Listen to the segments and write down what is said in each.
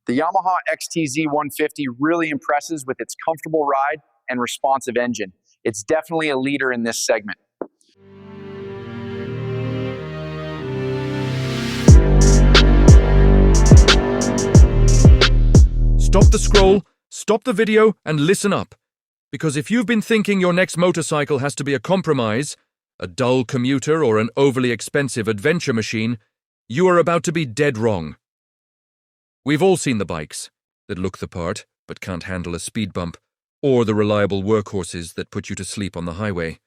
The Yamaha XTZ 150 really impresses with its comfortable ride and responsive engine. It's definitely a leader in this segment. Stop the scroll, stop the video, and listen up. Because if you've been thinking your next motorcycle has to be a compromise, a dull commuter, or an overly expensive adventure machine, you are about to be dead wrong. We've all seen the bikes that look the part but can't handle a speed bump, or the reliable workhorses that put you to sleep on the highway.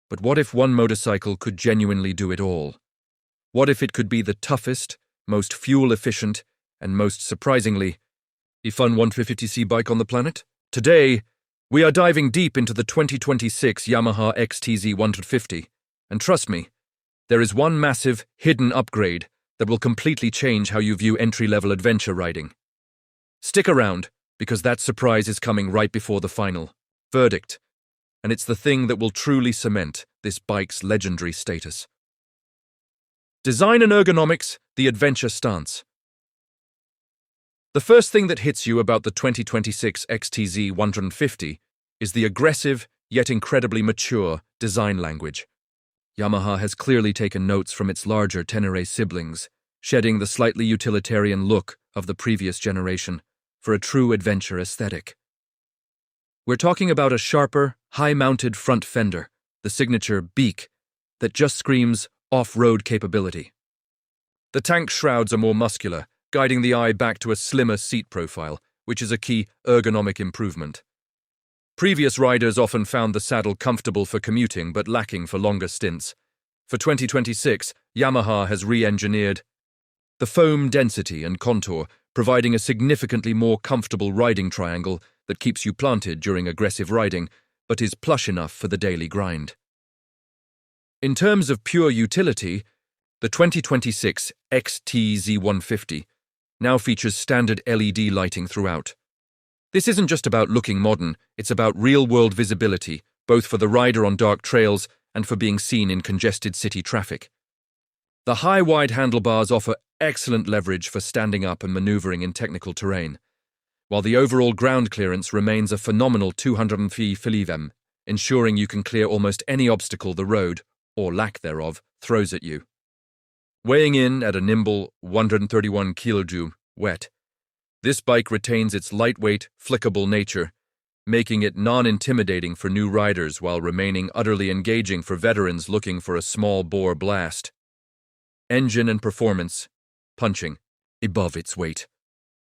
But what if one motorcycle could genuinely do it all? What if it could be the toughest, most fuel-efficient, and most surprisingly, a fun 150cc bike on the planet? Today, we are diving deep into the 2026 Yamaha XTZ 150, and trust me, there is one massive, hidden upgrade that will completely change how you view entry-level adventure riding. Stick around, because that surprise is coming right before the final verdict, and it's the thing that will truly cement this bike's legendary status. Design and ergonomics, the adventure stance. The first thing that hits you about the 2026 XTZ 150 is the aggressive, yet incredibly mature, design language. Yamaha has clearly taken notes from its larger Tenere siblings, shedding the slightly utilitarian look of the previous generation for a true adventure aesthetic. We're talking about a sharper, high-mounted front fender, the signature beak, that just screams off-road capability. The tank shrouds are more muscular, guiding the eye back to a slimmer seat profile, which is a key ergonomic improvement. Previous riders often found the saddle comfortable for commuting but lacking for longer stints. For 2026, Yamaha has re-engineered the foam density and contour, providing a significantly more comfortable riding triangle that keeps you planted during aggressive riding, but is plush enough for the daily grind. In terms of pure utility, the 2026 XTZ 150 now features standard LED lighting throughout. This isn't just about looking modern, it's about real-world visibility, both for the rider on dark trails and for being seen in congested city traffic. The high wide handlebars offer excellent leverage for standing up and maneuvering in technical terrain, while the overall ground clearance remains a phenomenal 203 mm, ensuring you can clear almost any obstacle the road, or lack thereof, throws at you. Weighing in at a nimble 131 kg wet, this bike retains its lightweight, flickable nature, making it non-intimidating for new riders while remaining utterly engaging for veterans looking for a small-bore blast. Engine and performance, punching, above its weight.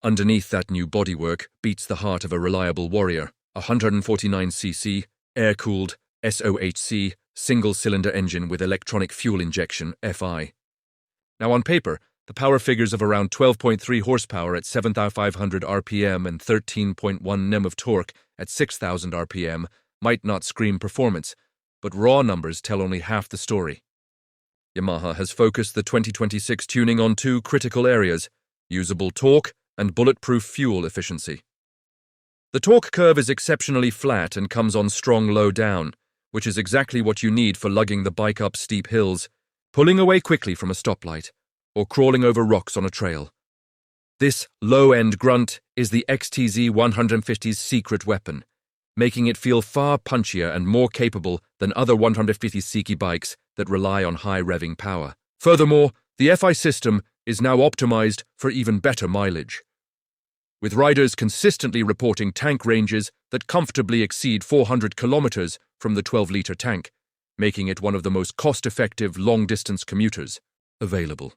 Underneath that new bodywork beats the heart of a reliable warrior, a 149cc, air-cooled, SOHC, single-cylinder engine with electronic fuel injection, FI. Now on paper, the power figures of around 12.3 horsepower at 7,500 RPM and 13.1 Nm of torque at 6,000 RPM might not scream performance, but raw numbers tell only half the story. Yamaha has focused the 2026 tuning on two critical areas: usable torque and bulletproof fuel efficiency. The torque curve is exceptionally flat and comes on strong low down, which is exactly what you need for lugging the bike up steep hills, pulling away quickly from a stoplight, or crawling over rocks on a trail. This low-end grunt is the XTZ 150's secret weapon, making it feel far punchier and more capable than other 150cc bikes that rely on high-revving power. Furthermore, the FI system is now optimized for even better mileage, with riders consistently reporting tank ranges that comfortably exceed 400 kilometers from the 12-liter tank, making it one of the most cost-effective long-distance commuters available.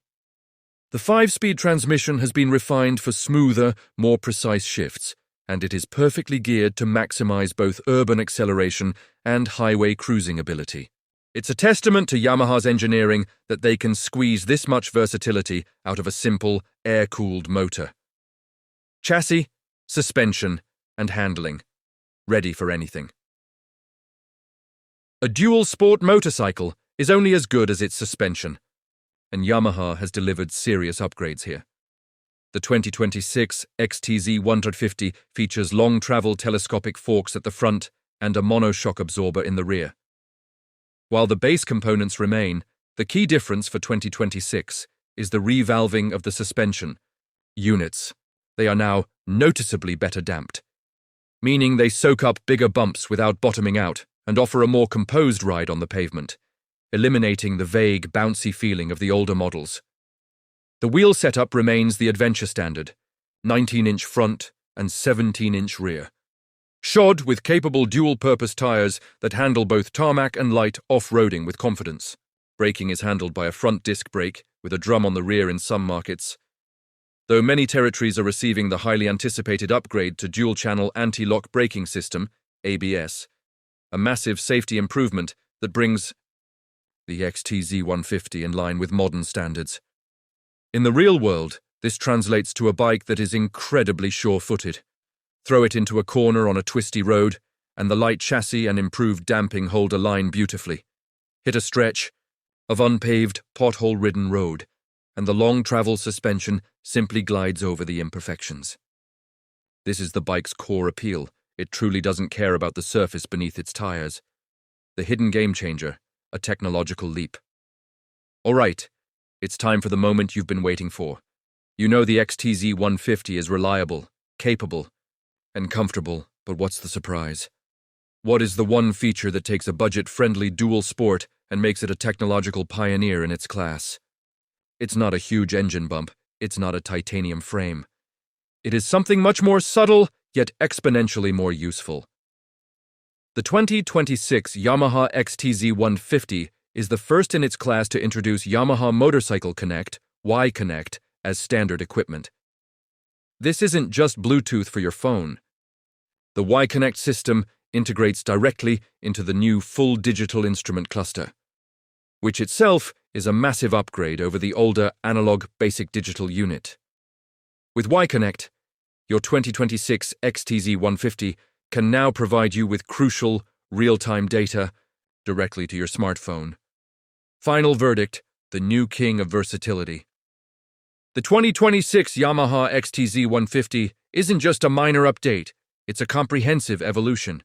The 5-speed transmission has been refined for smoother, more precise shifts, and it is perfectly geared to maximize both urban acceleration and highway cruising ability. It's a testament to Yamaha's engineering that they can squeeze this much versatility out of a simple, air-cooled motor. Chassis, suspension, and handling. Ready for anything. A dual-sport motorcycle is only as good as its suspension, and Yamaha has delivered serious upgrades here. The 2026 XTZ 150 features long-travel telescopic forks at the front and a monoshock absorber in the rear. While the base components remain, the key difference for 2026 is the revalving of the suspension units. they are now noticeably better damped, meaning they soak up bigger bumps without bottoming out and offer a more composed ride on the pavement, eliminating the vague, bouncy feeling of the older models. The wheel setup remains the adventure standard, 19-inch front and 17-inch rear. Shod with capable dual-purpose tires that handle both tarmac and light off-roading with confidence. Braking is handled by a front disc brake with a drum on the rear in some markets. Though many territories are receiving the highly anticipated upgrade to dual-channel anti-lock braking system, ABS, a massive safety improvement that brings the XTZ 150 in line with modern standards. In the real world, this translates to a bike that is incredibly sure-footed. Throw it into a corner on a twisty road, and the light chassis and improved damping hold a line beautifully. Hit a stretch of unpaved, pothole-ridden road, and the long-travel suspension simply glides over the imperfections. This is the bike's core appeal. It truly doesn't care about the surface beneath its tires. The hidden game-changer, a technological leap. All right, it's time for the moment you've been waiting for. You know the XTZ 150 is reliable, capable, and comfortable, but what's the surprise? What is the one feature that takes a budget-friendly dual sport and makes it a technological pioneer in its class? It's not a huge engine bump, it's not a titanium frame. It is something much more subtle, yet exponentially more useful. The 2026 Yamaha XTZ 150 is the first in its class to introduce Yamaha Motorcycle Connect, Y-Connect, as standard equipment. This isn't just Bluetooth for your phone. The Y-Connect system integrates directly into the new full digital instrument cluster, which itself is a massive upgrade over the older analog basic digital unit. With Y-Connect, your 2026 XTZ 150 can now provide you with crucial, real-time data directly to your smartphone. Final verdict, the new king of versatility. The 2026 Yamaha XTZ 150 isn't just a minor update, it's a comprehensive evolution.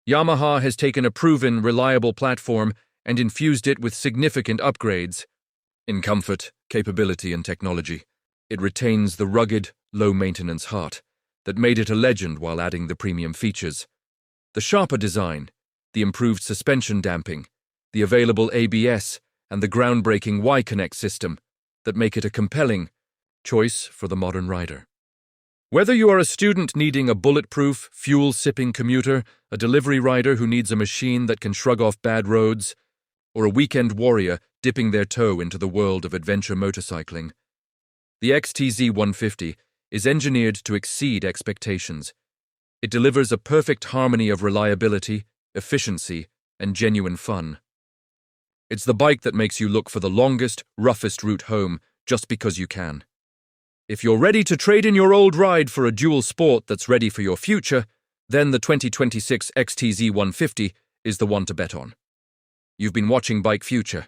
Yamaha has taken a proven, reliable platform and infused it with significant upgrades. In comfort, capability, and technology, it retains the rugged, low-maintenance heart that made it a legend while adding the premium features. The sharper design, the improved suspension damping, the available ABS, and the groundbreaking Y-Connect system that make it a compelling choice for the modern rider. Whether you are a student needing a bulletproof, fuel-sipping commuter, a delivery rider who needs a machine that can shrug off bad roads, or a weekend warrior dipping their toe into the world of adventure motorcycling, the XTZ 150 is engineered to exceed expectations. It delivers a perfect harmony of reliability, efficiency, and genuine fun. It's the bike that makes you look for the longest, roughest route home just because you can. If you're ready to trade in your old ride for a dual sport that's ready for your future, then the 2026 XTZ 150 is the one to bet on. You've been watching Bike Future.